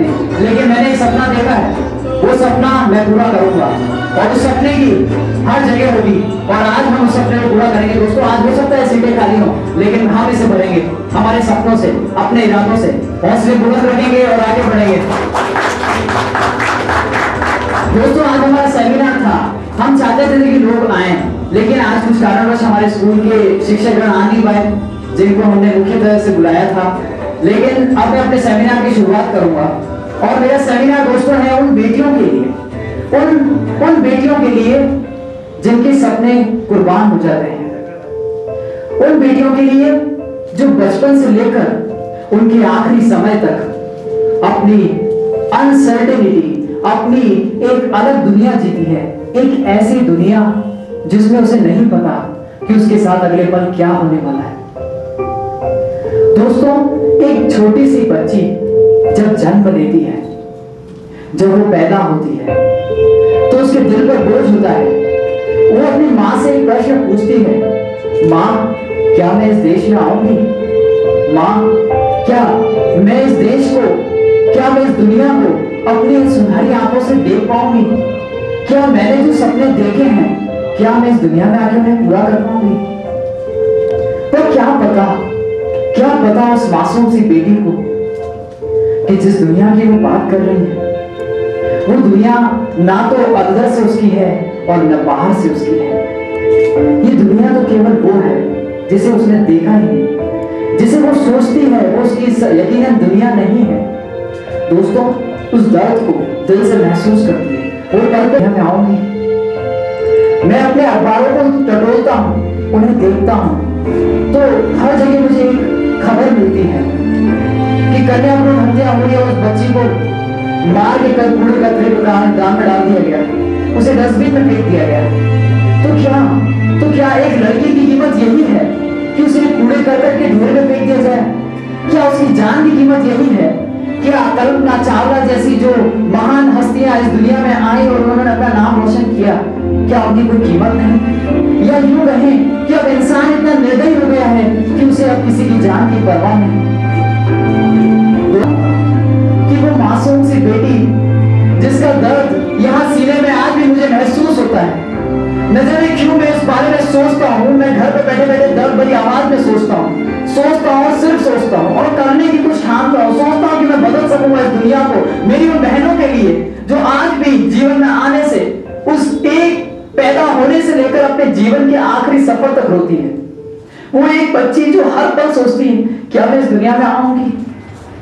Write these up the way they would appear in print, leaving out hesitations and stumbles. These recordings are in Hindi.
जाती, लेकिन मैंने एक सपना देखा है, वो सपना मैं पूरा करूंगा और उस सपने की हर जगह होगी और आज हम उस सपने को पूरा करेंगे। दोस्तों आज हो सकता है सीटें खाली हो, लेकिन हम इसे भरेंगे हमारे सपनों से, अपने इरादों से, हौसले बुलंद रखेंगे और आगे बढ़ेंगे। दोस्तों आज हमारा सेमिनार था, हम चाहते थे कि लोग आए, लेकिन आज कुछ कारणवश हमारे स्कूल के शिक्षकगण आ नहीं पाए, जिनको हमने मुख्य तरह से बुलाया था। लेकिन अब मैं अपने सेमिनार की शुरुआत करूंगा और मेरा सेमिनार दोस्तों है उन बेटियों के लिए, उन बेटियों के लिए जिनके सपने कुर्बान हो जाते हैं, उन बेटियों के लिए जो बचपन से लेकर उनके आखिरी समय तक अपनी अनसर्टेनिटी, अपनी एक अलग दुनिया जीती है, एक ऐसी दुनिया जिसमें उसे नहीं पता कि उसके साथ अगले पल क्या होने वाला है। दोस्तों एक छोटी सी बच्ची जब जन्म लेती है, जब वो पैदा होती है, तो उसके दिल पर बोझ होता है। वो अपनी माँ से एक प्रश्न पूछती है, माँ क्या मैं इस देश में आऊंगी? माँ क्या मैं इस देश को, क्या मैं इस दुनिया को अपनी सुनहरी आंखों से देख पाऊंगी? क्या मैंने जो सपने देखे हैं, क्या मैं इस दुनिया में आके उन्हें पूरा कर पाऊंगी? पर क्या पता उस मासूम सी बेटी को कि जिस दुनिया की वो बात कर रही है, वो दुनिया ना तो अंदर से उसकी है और न बाहर से उसकी है। ये दुनिया तो केवल वो है जिसे उसने देखा ही नहीं, जिसे वो सोचती है वो उसकी यकीनन दुनिया नहीं है। दोस्तों उस दर्द को दिल से महसूस करती है। वो पल पे मैं आऊंगी, मैं अपने अखबारों को टटोलता हूँ, उन्हें देखता हूँ, तो हर जगह मुझे एक खबर मिलती है कि कन्याभ्रूण हत्या हुई है, उस बच्ची को मार के कूड़े कचरे को दान में डाल दिया गया, उसे डस्टबिन में फेंक दिया गया। तो क्या एक लड़की की कीमत यही है कि उसे कूड़े करकट के ढेर में फेंक दिया जाए? क्या उसकी जान की कीमत यही है? क्या कल्पना चावला जैसी जो महान हस्तियां इस दुनिया में आई और उन्होंने अपना नाम रोशन किया, क्या उनकी कोई कीमत नहीं? या यूं कहें कि अब इंसान इतना निर्दयी हो गया है कि उसे अब किसी की जान की परवाह नहीं, कि वो मासूम सी बेटी जिसका दर्द यहाँ सीने में आज भी मुझे महसूस होता है। न जाने क्यों मैं इस बारे में सोचता हूँ, मैं घर पे बैठे बैठे दर्द भरी आवाज में सोचता हूँ, सिर्फ सोचता हूँ और करने की कुछ ठानता हूँ। सोचता हूँ कि मैं बदल सकूंगा इस दुनिया को, मेरी उन बहनों के लिए जो आज भी जीवन में आने से, उस एक पैदा होने से लेकर अपने जीवन के आखिरी सफर तक रोती है। वो एक बच्ची जो हर पल सोचती है, क्या मैं इस दुनिया में आऊंगी,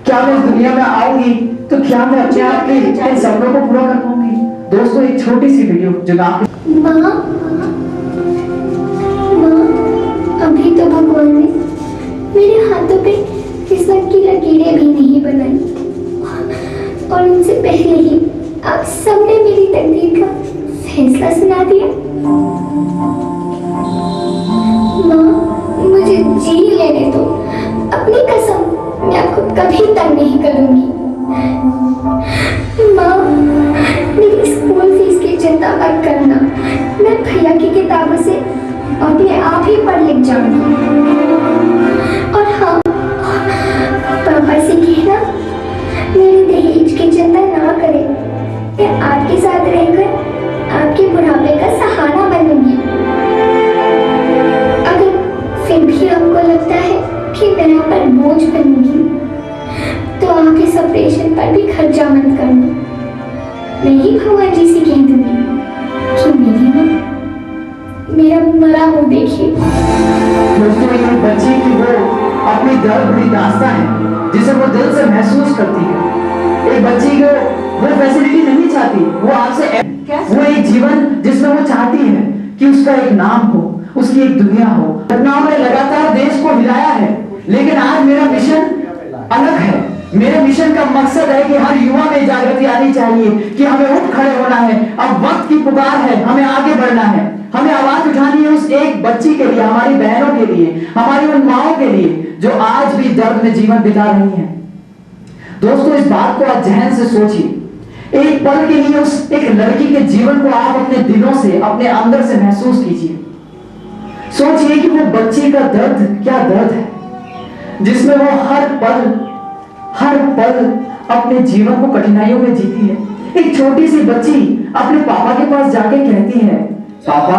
क्या मैं इस दुनिया में आऊंगी तो क्या मैं अपने आप के सपनों को पूरा कर पाऊंगी? दोस्तों एक छोटी सी वीडियो जो माँ, अभी तो भगवान ने मेरे हाथों पे किस्मत की लकीरें भी नहीं बनाई और उनसे पहले ही आप सबने मेरी तकदीर का फैसला सुना दिया। माँ मुझे जी लेने दो, अपनी कसम मैं आपको कभी तंग नहीं करूंगी। माँ मेरी स्कूल फीस की चिंता मत करना, मैं भैया की किताबों से अपने आप ही पढ़ लिख जाऊंगी। और हाँ पापा से कहना मेरे दहेज की चिंता ना करें, मैं आपके साथ रहकर आपके बुढ़ापे का सहारा बनूंगी। अगर फिर भी आपको लगता है कि मैं आप पर बोझ बनूंगी तो आप इस ऑपरेशन पर भी खर्चा मत करना। मैं ही भगवान जी से कह दूंगी कि मेरी माँ मेरा मरा मुंह देखिए। दोस्तों एक बच्ची की वो अपनी दर्द भरी दास्तां है जिसे वो दिल से महसूस करती है। एक बच्ची को वो फैसिलिटी नहीं चाहती, वो आपसे वो एक जीवन जिसमें वो चाहती है कि उसका एक नाम हो, उसकी एक दुनिया हो। घटनाओं ने लगातार देश को हिलाया है, लेकिन आज मेरा मिशन अलग है। मेरे मिशन का मकसद है कि हर युवा में जागृति आनी चाहिए कि हमें उठ खड़े होना है। अब वक्त की पुकार है, हमें आगे बढ़ना है, हमें आवाज उठानी है उस एक बच्ची के लिए, हमारी बहनों के लिए, हमारी उन माओं के लिए जो आज भी दर्द में जीवन बिता रही हैं। दोस्तों इस बात को आप जहन से सोचिए, एक पल के लिए उस एक लड़की के जीवन को आप अपने दिलों से, अपने अंदर से महसूस कीजिए। सोचिए कि वो बच्ची का दर्द क्या दर्द है, जिसमें वो हर पल अपने जीवन को कठिनाइयों में जीती है। एक छोटी सी बच्ची अपने पापा के पास जाके कहती है, पापा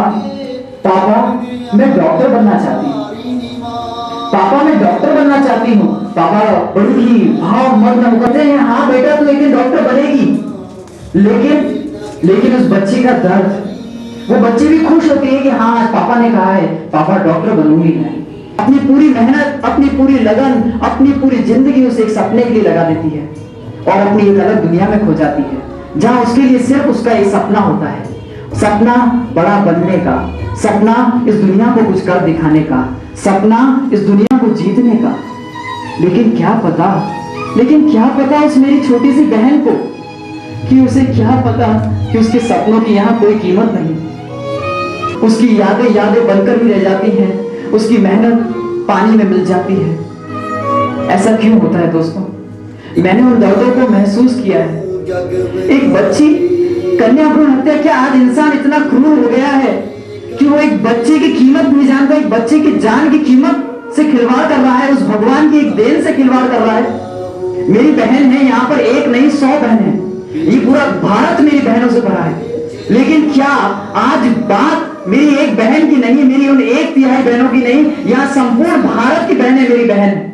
पापा मैं डॉक्टर बनना चाहती हूँ, पापा मैं डॉक्टर बनना चाहती हूँ। पापा बड़ी ही भाव मग्न होते हैं, हाँ बेटा तू एक दिन डॉक्टर बनेगी। लेकिन उस बच्ची का दर्द, वो बच्ची भी खुश होती है कि हाँ आज पापा ने कहा है, पापा डॉक्टर बनूंगी मैं। अपनी पूरी मेहनत, अपनी पूरी लगन, अपनी पूरी जिंदगी उस एक सपने के लिए लगा देती है और अपनी एक अलग दुनिया में खो जाती है, जहां उसके लिए सिर्फ उसका एक सपना होता है, सपना बड़ा बनने का, सपना इस दुनिया को कुछ कर दिखाने का, सपना इस दुनिया को जीतने का। लेकिन क्या पता उस मेरी छोटी सी बहन को, कि उसे क्या पता कि उसके सपनों की यहाँ कोई कीमत नहीं, उसकी यादें बनकर भी रह जाती हैं, उसकी मेहनत पानी में मिल जाती है। ऐसा क्यों होता है दोस्तों? मैंने उन दर्दों को महसूस किया है। एक बच्ची कन्या भ्रूण हत्या, क्या आज इंसान इतना क्रूर हो गया है कि वो एक बच्चे की कीमत नहीं जानता, एक बच्चे की जान की कीमत से खिलवाड़ कर रहा है, उस भगवान की एक देन से खिलवाड़ कर रहा है। मेरी बहन है, यहाँ पर एक नहीं 100 बहन है, ये पूरा भारत मेरी बहनों से भरा है। लेकिन क्या आज बात मेरी एक बहन की नहीं, मेरी उन 1/3 बहनों की नहीं, यहाँ संपूर्ण भारत की बहनें मेरी बहन है।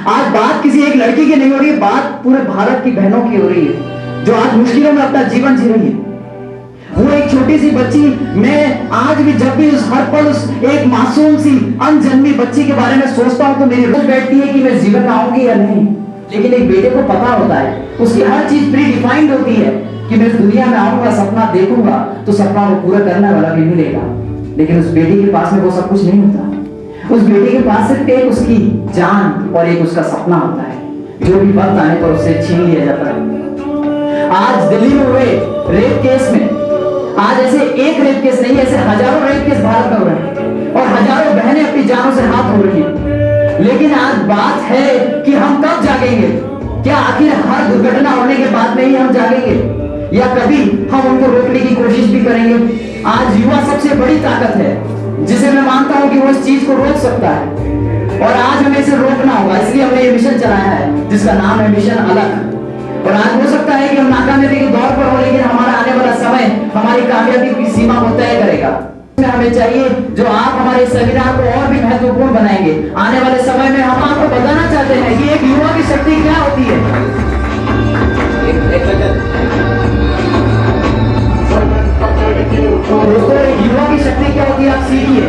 आज बात किसी एक लड़की की नहीं हो रही है, बात पूरे भारत की बहनों की हो रही है, जो आज मुश्किलों में अपना जीवन जी रही है। वो एक छोटी सी बच्ची, मैं आज भी जब भी उस हर पल उस एक मासूम सी अनजन्मी बच्ची के बारे में सोचता हूं तो मेरी रोज बैठती है कि मैं जीवन आऊंगी या नहीं। लेकिन एक बेटे को पता होता है, उसकी हर चीज प्री डिफाइंड होती है कि मैं इस दुनिया में आऊंगा, सपना देखूंगा तो सपना को पूरा करने वाला भी मिलेगा। लेकिन उस बेटी के पास में वो सब कुछ नहीं होता। उस बेटी के पास सिर्फ एक उसकी जान और एक उसका सपना होता है, जो भी वक्त आने पर उससे छीन लिया जाता है। आज दिल्ली में हुए रेप केस में, आज ऐसे एक रेप केस नहीं, ऐसे हजारों रेप केस भारत में हो रहे हैं और हजारों बहनें अपनी जानों से हाथ धो रही हैं। लेकिन आज बात है कि हम कब जागेंगे? क्या आखिर हर दुर्घटना होने के बाद में ही हम जागेंगे, या कभी हम उनको रोकने की कोशिश भी करेंगे? आज युवा सबसे बड़ी ताकत है, जिसे मैं मानता हूं कि वो इस चीज को रोक सकता है और आज हमें इसे रोकना होगा। इसलिए हमने ये मिशन चलाया है जिसका नाम है मिशन अलग। और आज हो सकता है कि हम नाकामयाबी के दौर पर हो, लेकिन हमारा आने वाला समय हमारी कामयाबी की सीमा को तय करेगा। हमें चाहिए जो आप हमारे सेमिनार को और भी महत्वपूर्ण बनाएंगे। आने वाले समय में हम आपको बताना चाहते हैं कि एक युवा की शक्ति क्या होती है। दोस्तों, एक युवा की शक्ति क्या होती है आप सीखिए।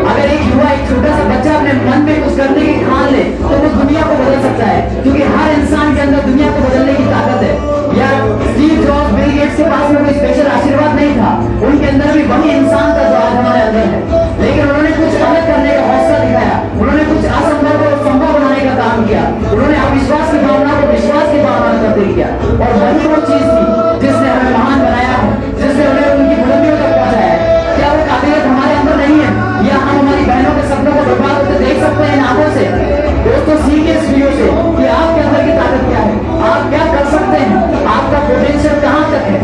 अगर एक युवा, एक छोटा सा बच्चा अपने मन में कुछ करने की ठान ले तो वो दुनिया को बदल सकता है, क्योंकि हर इंसान के अंदर दुनिया को बदलने की ताकत है। यार स्टीव जॉब्स, बिल गेट्स के पास में कोई स्पेशल आशीर्वाद नहीं था, उनके अंदर भी वही इंसान था जो आज हमारे अंदर है। लेकिन उन्होंने कुछ अलग करने का हौसला दिखाया, उन्होंने कुछ असंभव को संभव बनाने का काम किया, उन्होंने अविश्वास की भावना को विश्वास की भावना में तब्दील किया। और वही वो चीज थी जिसने हमें महान बनाया है, जिसने उन्हें उनकी बुलंदियों तक पहुंचाया है। क्या वो काबिलियत हमारे अंदर नहीं है, या हम हमारी बहनों के सपनों को बर्बाद होते देख सकते हैं इन आंखों से? दोस्तों, सीखिए इस वीडियो से कि आपके अंदर की ताकत क्या है, आप क्या कर सकते हैं, आपका पोटेंशियल कहां तक है।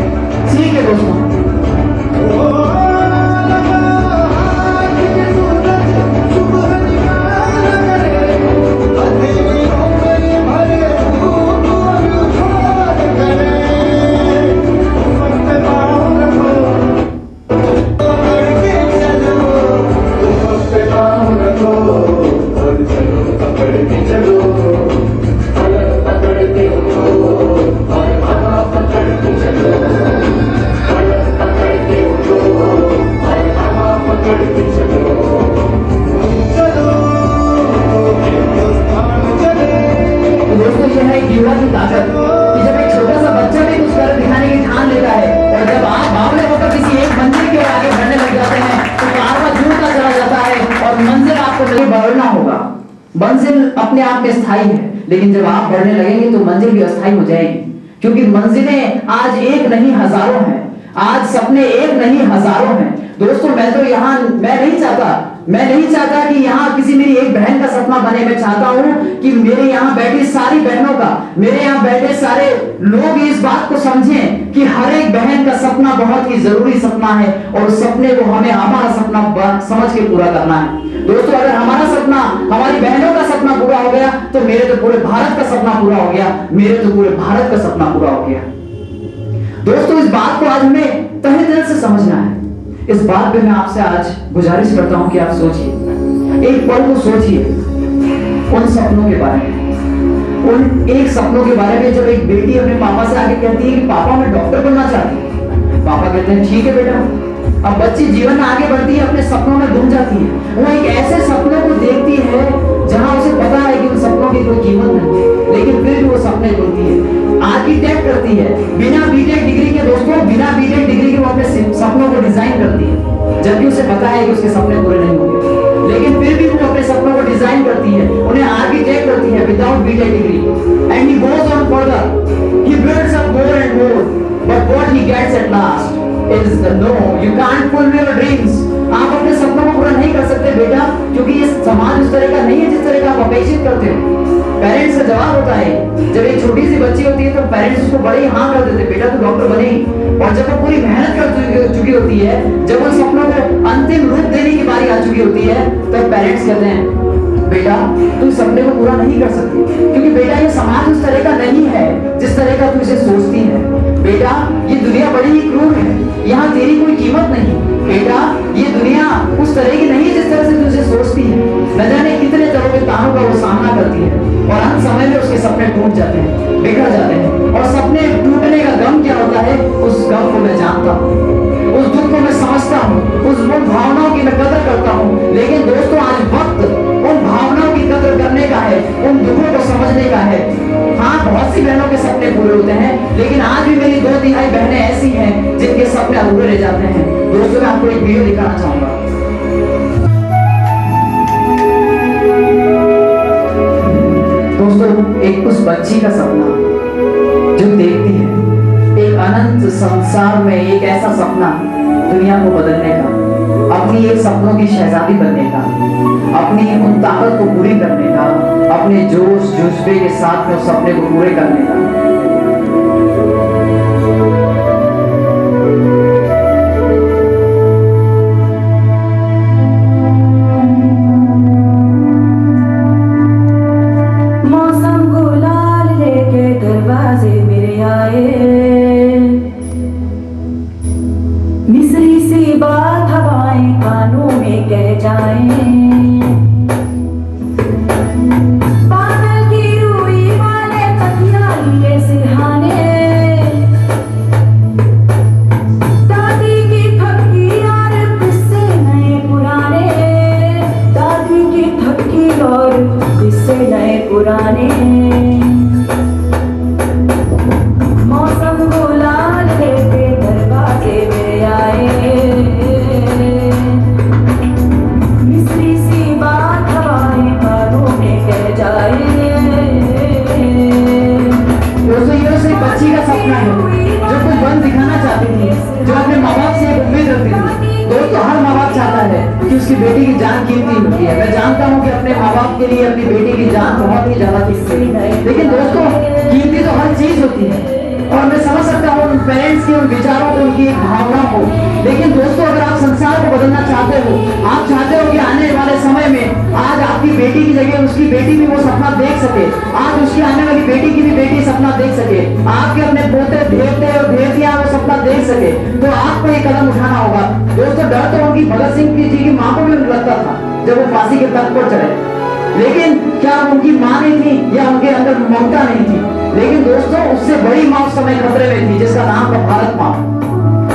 सीखिए दोस्तों। युवा की ताकत कि जब एक छोटा सा बच्चा भी कुछ कर दिखाने की ठान लेता है और जब आप बावले होकर किसी एक मंजिल के आगे बढ़ने लग जाते हैं तो कारवां जुड़ता चला जाता है और मंजिल आपको नहीं बढ़ना होगा। मंजिल अपने आप में स्थायी है, लेकिन जब आप बढ़ने लगेंगे तो मंजिल भी अस्थायी हो जाएगी, क्योंकि मंजिलें आज एक नहीं हजारों हैं, आज सपने एक नहीं हजारों हैं। दोस्तों, मैं नहीं चाहता मैं नहीं चाहता कि यहाँ किसी मेरी एक बहन का सपना बने। मैं चाहता हूँ कि मेरे यहाँ बैठी सारी बहनों का, मेरे यहाँ बैठे सारे लोग इस बात को समझें कि हर एक बहन का सपना बहुत ही जरूरी सपना है और उस सपने को हमें हमारा सपना समझ के पूरा करना है। दोस्तों, अगर हमारा सपना, हमारी बहनों का सपना पूरा हो गया तो मेरे तो पूरे भारत का सपना पूरा हो गया, मेरे तो पूरे भारत का सपना पूरा हो गया। दोस्तों, इस बात को आज हमें तहे दिल से समझना है। इस बात पे मैं आपसे आज गुजारिश करता हूं कि आप सोचिए, एक पल को सोचिए उन सपनों के बारे में, उन एक सपनों के बारे में जब एक बेटी अपने पापा से आके कहती है कि पापा मैं डॉक्टर बनना चाहती हूँ। पापा कहते हैं ठीक है बेटा। अब बच्ची जीवन में आगे बढ़ती है, अपने सपनों में डूब जाती है। वो एक ऐसे सपनों को देखती है जहां उसे पता है कि उन सपनों की कोई कीमत नहीं है, लेकिन फिर भी वो सपने ढूंढती है। आर्किटेक्ट करती है बिना बीटेक डिग्री के। दोस्तों, बिना बीटेक डिग्री के वो अपने सपनों को डिजाइन करती है, जबकि उसे पता है कि उसके सपने पूरे नहीं होंगे, लेकिन फिर भी वो अपने सपनों को डिजाइन करती है, उन्हें आर्किटेक्ट करती है without BTech degree. And he goes on further, he builds up more and more, but what he gets at last is the no, you can't fulfill your dreams। आप अपने सपनों को पूरा नहीं कर सकते बेटा, क्योंकि ये समाज उस तरह का नहीं है जिस तरह का आप अपेक्षित करते हो। पेरेंट्स का जवाब होता है, जब एक छोटी सी बच्ची होती है तो पेरेंट्स उसको बड़े ही हाँ कर देते, बेटा तू डॉक्टर बनेगी। और जब वो पूरी मेहनत कर चुकी होती है, जब उन सपनों को अंतिम रूप देने की बारी आ चुकी होती है, तब पेरेंट्स कहते हैं बेटा तू सपने को पूरा नहीं कर सकती, क्योंकि बेटा ये समाज उस तरह का नहीं है जिस तरह का तू इसे सोचती है। बेटा ये दुनिया बड़ी ही क्रूर है, यहाँ तेरी कोई कीमत नहीं। बेटा ये दुनिया उस तरह की नहीं जिस तरह से तू इसे सोचती है। न जाने कितने तरह के तानों का वो सामना करती है और अंत समय में उसके सपने टूट जाते हैं, बिखर जाते हैं। और सपने टूटने का गम क्या होता है, उस गम को मैं जानता हूँ, उस दुख को मैं समझता हूँ, उस भावनाओं की मैं कदर करता हूँ। लेकिन दोस्तों, आज वक्त उन भावनाओं की कदर करने का है, उन दुखों को समझने का है। हाँ, बहुत सी बहनों के सपने पूरे होते हैं, लेकिन आज भी मेरी 2/3 बहनें ऐसी हैं जिनके सपने अधूरे रह जाते हैं। दोस्तों, मैं आपको एक वीडियो दिखाना चाहूंगा। दोस्तों, एक उस बच्ची का सपना जो देखती है एक अनंत संसार में एक ऐसा सपना दुनिया को बदलने का, अपनी एक सपनों की शहजादी बनने का, अपनी उन ताकत को पूरी करने का, अपने जोश जज्बे के साथ में उस सपने को पूरे करने का। मौसम गुलाल लेके दरवाजे मेरे आए, मिसरी सी बात हवाएं कानों में कह जाएं। बादल की रूई वाले तकिया लिए सिरहाने, दादी की थकी और किस्से नए पुराने, दादी की थकी और किस्से नए पुराने। मौसम गुलाल लेके दरवाजे में आए, मिसरी सी बात हवाएं कानों में कह जाए। दोस्तों, ये उस एक बच्ची का सपना है जो कुछ बन दिखाना चाहती थी, जो अपने माँ बाप से एक उम्मीद रखती थी। दोस्तों, हर माँ बाप चाहता है कि उसकी बेटी की जान कीमती होती है। मैं जानता हूँ कि अपने माँ बाप के लिए अपनी बेटी की जान बहुत ही ज्यादा कीमती है, लेकिन दोस्तों कीमती तो हर चीज होती है और मैं समझ सकता हूँ उन पेरेंट्स के उन विचारों को, उनकी एक भावना को। लेकिन दोस्तों, अगर आप संसार को बदलना चाहते हो, आप चाहते हो कि आने वाले समय में आज आपकी बेटी की जगह उसकी बेटी भी वो सपना देख सके, आज उसकी आने वाली बेटी की भी बेटी सपना देख सके, आपके अपने पोते देवते और देवतियां वो सपना देख सके, तो आपको ये कदम उठाना होगा। दोस्तों, डर तो उनकी भगत सिंह जी की माँ को भी लगता था जब वो फांसी के तख्त पर चढ़े, लेकिन क्या उनकी माँ नहीं थी या उनके अंदर ममता नहीं थी? लेकिन दोस्तों, उससे बड़ी माँ उस समय खतरे में थी जिसका नाम था भारत माँ।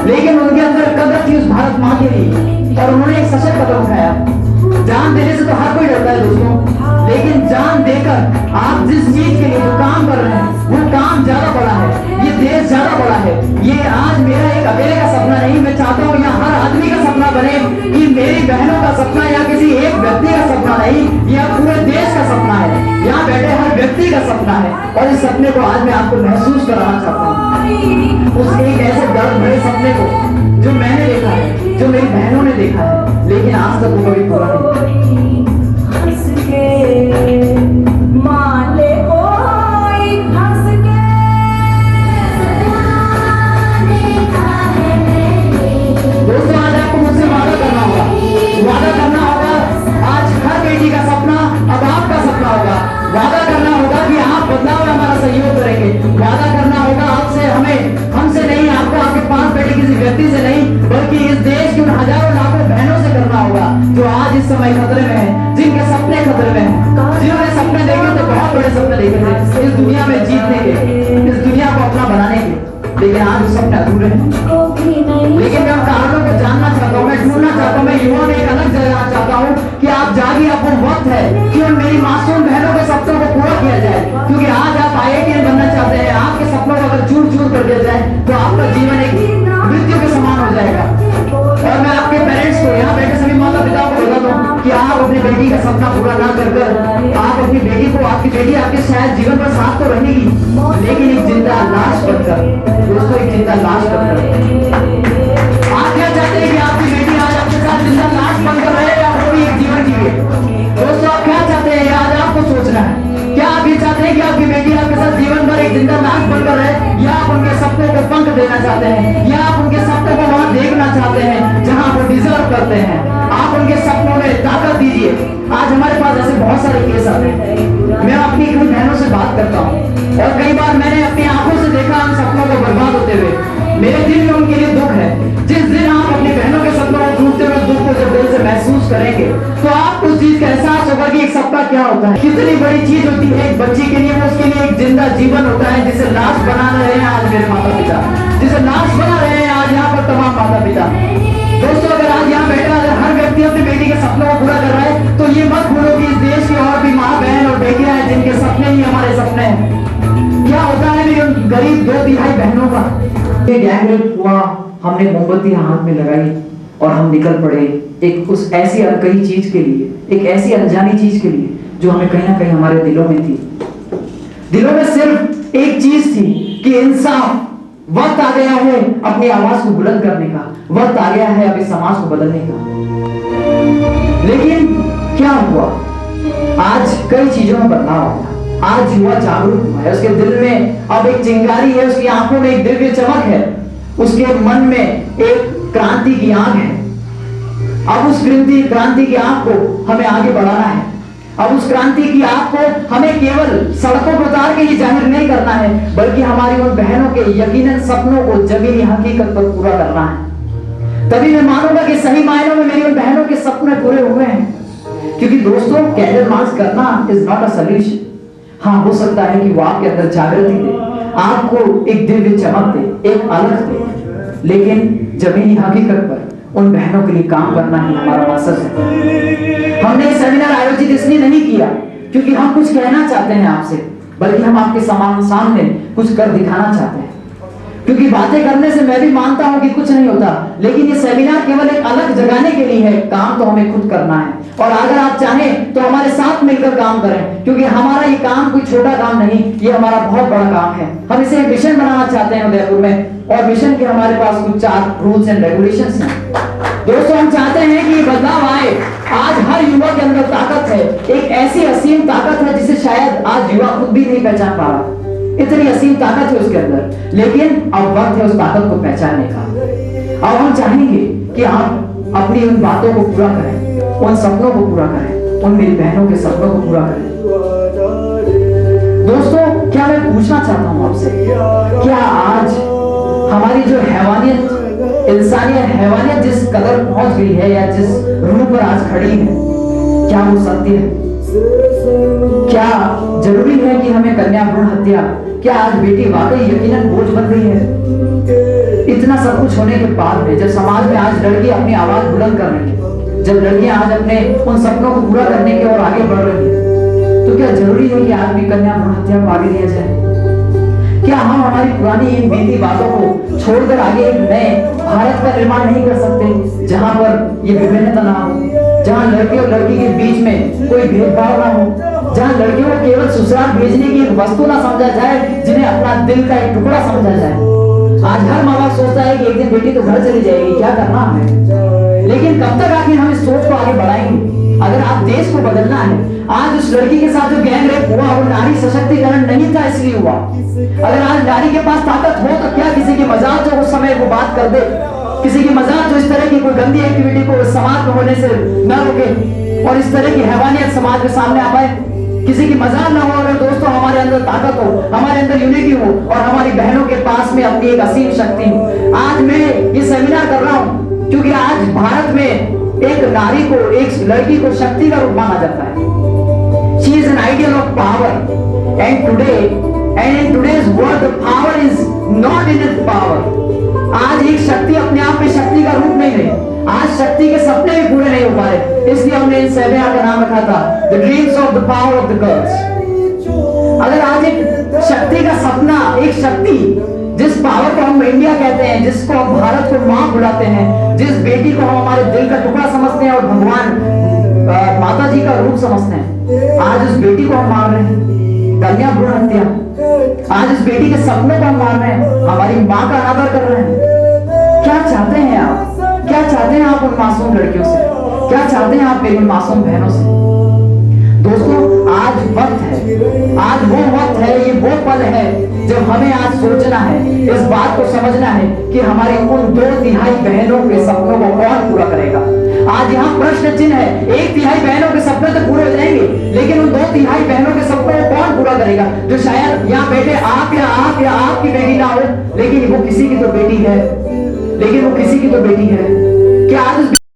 लेकिन उनके अंदर कदर थी उस भारत माँ के लिए और उन्होंने एक सशक्त कदम उठाया। जान देने से तो हर कोई डरता है दोस्तों, लेकिन जान देकर आप जिस चीज के लिए जो काम कर रहे हैं वो काम ज्यादा बड़ा है, ये देश ज्यादा बड़ा है। ये आज मेरा एक अकेले का सपना नहीं, मैं चाहता हूँ यहाँ हर आदमी का सपना बने कि मेरी बहनों का सपना या किसी एक व्यक्ति का सपना नहीं, यह पूरे देश का सपना है, यहाँ बैठे हर व्यक्ति का सपना है। और इस सपने को आज मैं आपको महसूस कराना चाहता हूँ, उस एक ऐसे दर्द भरे सपने को जो मैंने देखा है, जो मेरी बहनों ने देखा है, लेकिन आज तक वो कभी पूरा नहीं। समय खतरे में है, जिनके सपने खतरे में है, जिन्होंने सपने देखे तो बहुत बड़े सपने देखे थे इस दुनिया में जीतने के, इस दुनिया को अपना बनाने के, लेकिन आज वो सपने अधूरे हैं। लेकिन मैं उन कारणों को जानना चाहता हूँ, मैं ढूंढना चाहता हूँ, मैं युवा में एक अलग जगह चाहता हूँ कि आप जागिए, अब वो वक्त है कि उन मेरी मासूम बहनों के सपनों को पूरा किया जाए। क्योंकि आज आप IITian बनना चाहते हैं, आपके सपनों को अगर चूर चूर कर दिया जाए तो आपका जीवन एक मृत्यु के समान हो जाएगा। और मैं आपके पेरेंट्स को, यहाँ बैठे सभी माता पिताओं को बता दूं कि आप अपनी बेटी का सपना पूरा ना कर आप अपनी बेटी को, आपकी बेटी आपके शायद जीवन पर साथ तो रहेगी, लेकिन एक जिंदा लाश बनकर, दोस्तों एक जिंदा लाश बनकर। आप क्या चाहते हैं कि आपकी बेटी आज आपके साथ जिंदा लाश बनकर रहे या वो भी एक जीवन जिए? दोस्तों आप क्या चाहते हैं, आज आपको सोचना है। क्या आप ये चाहते हैं कि आपकी बेटी आपके साथ जीवन भर एक जिंदा लाश बनकर रहे, या आप उनके सपनों को पंख देना चाहते हैं, या आप उनके सपनों को वहां देखना चाहते हैं जहां वो डिजर्व करते हैं? आप उनके सपनों में ताकत दीजिए। आज हमारे पास ऐसे बहुत सारे केस आते हैं, मैं अपनी कुछ बहनों से बात करता हूँ और कई बार मैंने अपनी आंखों से देखा उन सपनों को बर्बाद होते हुए। मेरे दिल में उनके लिए दुख है। जिस दिन आप अपनी बहनों के सपनों को टूटते हुए दुख को जब दिल से महसूस करेंगे तो आपको उस चीज का एहसास होगा कि एक सपना क्या होता है, कितनी बड़ी चीज होती है एक बच्ची के लिए। वो उसके लिए एक जिंदा जीवन होता है जिसे लाश बना रहे हैं आज मेरे माता पिता, जिसे लाश बना रहे हैं आज यहाँ पर तमाम माता पिता। दोस्तों अगर आज यहाँ बैठा अगर हर व्यक्ति अपनी बेटी के सपनों को पूरा कर रहा है तो ये मत भूलो कि इस देश की और भी माँ बहन और बेटियां हैं जिनके सपने ही हमारे सपने हैं। क्या होता है मेरी उन गरीब 2/3 बहनों का, ये गैंग रेप हुआ, हमने मोमबत्ती हाथ में लगाई और हम निकल पड़े एक उस ऐसी अनकही चीज के लिए, एक ऐसी अनजानी चीज के लिए जो हमें कहीं ना कहीं हमारे दिलों में थी। दिलों में सिर्फ एक चीज थी कि इंसाफ। वक्त आ गया है अपनी आवाज को बुलंद करने का, वक्त आ गया है अभी समाज को बदलने का। लेकिन क्या हुआ, आज कई चीजों में बदलाव आया। आज युवा जागरूक हुआ है, उसके दिल में अब एक चिंगारी है, उसकी आंखों में एक दिव्य चमक है, उसके मन में एक क्रांति की आग है। अब उस क्रांति की आग को हमें आगे बढ़ाना है। अब उस क्रांति की आग को हमें केवल सड़कों पर उतार के ही जाहिर नहीं करना है, बल्कि हमारी उन बहनों के यकीनन सपनों को जमीनी हकीकत पर पूरा करना है। तभी मैं मानूंगा कि सही मायनों में मेरी उन बहनों के सपने पूरे हुए हैं। क्योंकि दोस्तों कैंडल मार्च करना इज नॉट अ सॉल्यूशन। हाँ, हो सकता है कि वो आपके अंदर जागृति दे, आपको एक दिव्य चमक दे, एक अलग दे, लेकिन जमीनी हकीकत पर उन बहनों के लिए काम करना ही हमारा मकसद है। हमने ये सेमिनार आयोजित इसलिए नहीं किया क्योंकि हम कुछ कहना चाहते हैं आपसे, बल्कि हम आपके सामने कुछ कर दिखाना चाहते हैं। क्योंकि बातें करने से मैं भी मानता हूं कि कुछ नहीं होता, लेकिन ये सेमिनार केवल एक अलग जगाने के लिए है। काम तो हमें खुद करना है, और अगर आप चाहें तो हमारे साथ मिलकर काम करें, क्योंकि हमारा ये काम कोई छोटा काम नहीं, ये हमारा बहुत बड़ा काम है। हम इसे एक मिशन बनाना चाहते हैं उदयपुर में, और मिशन के हमारे पास कुछ 4 रूल्स एंड रेगुलेशंस हैं। दोस्तों हम चाहते हैं कि बदलाव आए। आज हर युवा के अंदर ताकत है, एक ऐसी असीम ताकत है जिसे शायद आज युवा खुद भी नहीं पहचान पा रहा। इतनी असीम ताकत है उसके अंदर, लेकिन अब वक्त है उस ताकत को पहचानने का। अब हम चाहेंगे कि आप अपनी उन बातों को पूरा करें, उन सपनों को पूरा करें, उन मेरी बहनों के सपनों को पूरा करें। दोस्तों क्या मैं पूछना चाहता हूं आपसे, क्या आज हमारी जो हैवानियत, इंसानियत, हैवानियत जिस कदर पहुंच गई है या जिस रूह पर आज खड़ी है, क्या वो सत्य है? क्या जरूरी है कि हमें कन्या भ्रूण हत्या, क्या आज बेटी वाकई यकीनन बोझ बन गई है? इतना सब कुछ होने के बाद में जब समाज में आज लड़की अपनी आवाज बुलंद कर रही है, जब लड़कियां आज अपने उन सपनों को पूरा करने की ओर आगे बढ़ रही है, तो क्या जरूरी है कि आज भी कन्या भ्रूण हत्या को आगे दिया जाए? क्या हम हमारी पुरानी इन बीती बातों को छोड़कर आगे एक नए भारत का निर्माण नहीं कर सकते, जहां पर ये विभिन्नता ना हो, जहां लड़के और लड़की के बीच में कोई भेदभाव ना हो, जहां लड़कियों को केवल ससुराल भेजने की एक वस्तु ना समझा जाए, जिन्हें अपना दिल का एक टुकड़ा समझा जाए। आज हर माँ बाप सोचता है कि एक दिन बेटी तो घर चली जाएगी, क्या करना हमें, लेकिन कब तक आखिर हम इस सोच को आगे बढ़ाएंगे? अगर आप देश को बदलना है, आज उस लड़की के साथ जो गैंग रेप हुआ वो नारी सशक्तिकरण नहीं था इसलिए हुआ। अगर आज नारी के पास ताकत हो तो क्या किसी की मजाक जो उस समय वो बात कर दे, किसी की मजाक जो इस तरह की कोई गंदी एक्टिविटी को समाज में होने से न रोके और इस तरह की हैवानियत समाज के सामने आ पाए, किसी की मजाक ना हो। अगर दोस्तों हमारे अंदर ताकत हो, हमारे अंदर यूनिटी हो और हमारी बहनों के पास में अपनी एक असीम शक्ति हो। आज मैं ये सेमिनार कर रहा हूं क्योंकि आज भारत में एक नारी को, एक लड़की को शक्ति का रूप माना जाता है। She is an ideal of power, and in today's world, the power is not in its power. आज एक शक्ति अपने आप में शक्ति का रूप नहीं है। आज शक्ति के सपने भी पूरे नहीं हो पा रहे, इसलिए हमने इन सेमिनार का नाम रखा था the dreams of the power of the girls. अगर आज एक शक्ति का सपना, एक शक्ति जिस पावर को हम इंडिया कहते हैं, जिसको हम भारत को मां बुलाते हैं, जिस बेटी को हम हमारे दिल का टुकड़ा समझते हैं और भगवान माता जी का रूप समझते हैं, आज उस बेटी को हम मार रहे हैं, कन्या भ्रूण हत्या। आज इस बेटी के सपनों को हम मार रहे हैं, हमारी मां का अनादर कर रहे हैं। क्या चाहते हैं आप? क्या चाहते हैं आप उन मासूम लड़कियों से? क्या चाहते हैं आप मेरी मासूम बहनों से? दोस्तों, आज वक्त है, आज वो वक्त है, ये वो पल है जब हमें आज सोचना है, इस बात को समझना है कि हमारी उन 2/3 बहनों के सपनों को कौन पूरा करेगा। आज यहाँ प्रश्न चिन्ह है। 1/3 बहनों के सपने तो पूरे हो जाएंगे, लेकिन उन 2/3 बहनों के सपनों को कौन पूरा करेगा? जो शायद यहाँ बैठे आप या आपकी बेटी ना हो, लेकिन वो किसी की तो बेटी है, लेकिन वो किसी की तो बेटी है। क्या आज